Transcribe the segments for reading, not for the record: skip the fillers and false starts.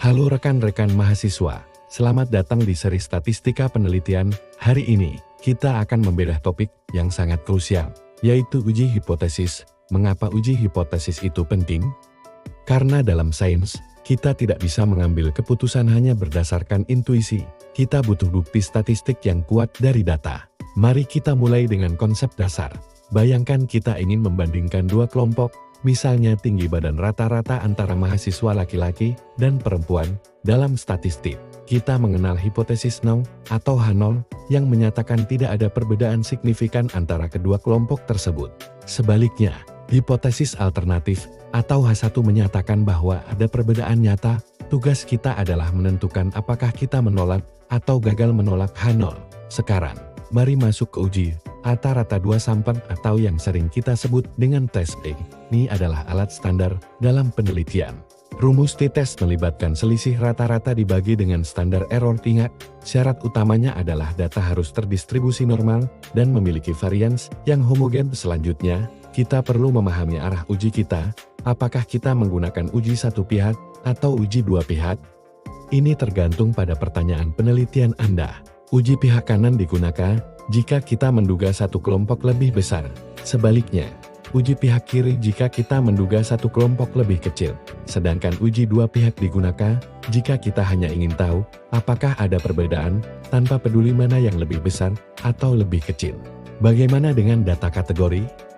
Halo rekan-rekan mahasiswa, selamat datang di seri Statistika Penelitian. Hari ini, kita akan membedah topik yang sangat krusial, yaitu uji hipotesis. Mengapa uji hipotesis itu penting? Karena dalam sains, kita tidak bisa mengambil keputusan hanya berdasarkan intuisi. Kita butuh bukti statistik yang kuat dari data. Mari kita mulai dengan konsep dasar. Bayangkan kita ingin membandingkan dua kelompok, misalnya tinggi badan rata-rata antara mahasiswa laki-laki dan perempuan. Dalam statistik, kita mengenal hipotesis 0 atau H0 yang menyatakan tidak ada perbedaan signifikan antara kedua kelompok tersebut. Sebaliknya, hipotesis alternatif atau H1 menyatakan bahwa ada perbedaan nyata. Tugas kita adalah menentukan apakah kita menolak atau gagal menolak H0. Sekarang, mari masuk ke uji rata-rata dua sampel atau yang sering kita sebut dengan tes P. Ini adalah alat standar dalam penelitian. Rumus t-test melibatkan selisih rata-rata dibagi dengan standar error. Ingat, syarat utamanya adalah data harus terdistribusi normal dan memiliki varians yang homogen. Selanjutnya, kita perlu memahami arah uji kita. Apakah kita menggunakan uji satu pihak atau uji dua pihak? Ini tergantung pada pertanyaan penelitian Anda. Uji pihak kanan digunakan jika kita menduga satu kelompok lebih besar. Sebaliknya, uji pihak kiri jika kita menduga satu kelompok lebih kecil. Sedangkan uji dua pihak digunakan jika kita hanya ingin tahu apakah ada perbedaan tanpa peduli mana yang lebih besar atau lebih kecil. Bagaimana dengan data kategori?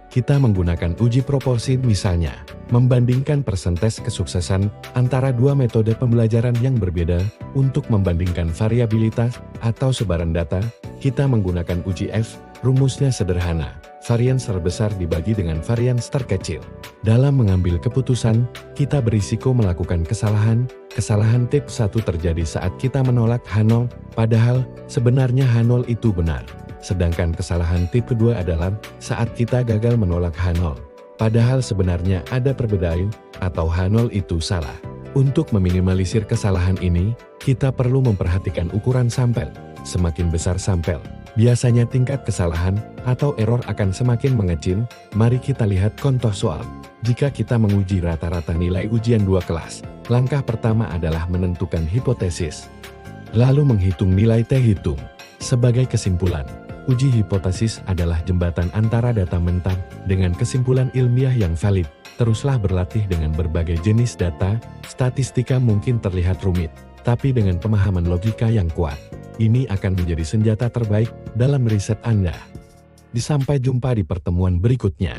Kita menggunakan uji proporsi, misalnya membandingkan persentase kesuksesan antara dua metode pembelajaran yang berbeda. Untuk membandingkan variabilitas atau sebaran data, kita menggunakan uji F. Rumusnya sederhana, varians terbesar dibagi dengan varians terkecil. Dalam mengambil keputusan, kita berisiko melakukan kesalahan. Kesalahan tip 1 terjadi saat kita menolak H0, padahal sebenarnya H0 itu benar. Sedangkan kesalahan tip kedua adalah saat kita gagal menolak H0, padahal sebenarnya ada perbedaan atau H0 itu salah. Untuk meminimalisir kesalahan ini, kita perlu memperhatikan ukuran sampel. Semakin besar sampel, biasanya tingkat kesalahan atau error akan semakin mengecil. Mari kita lihat contoh soal. Jika kita menguji rata-rata nilai ujian dua kelas, langkah pertama adalah menentukan hipotesis, lalu menghitung nilai T-hitung. Sebagai kesimpulan, uji hipotesis adalah jembatan antara data mentah dengan kesimpulan ilmiah yang valid. Teruslah berlatih dengan berbagai jenis data. Statistika mungkin terlihat rumit, tapi dengan pemahaman logika yang kuat, ini akan menjadi senjata terbaik dalam riset Anda. Sampai jumpa di pertemuan berikutnya.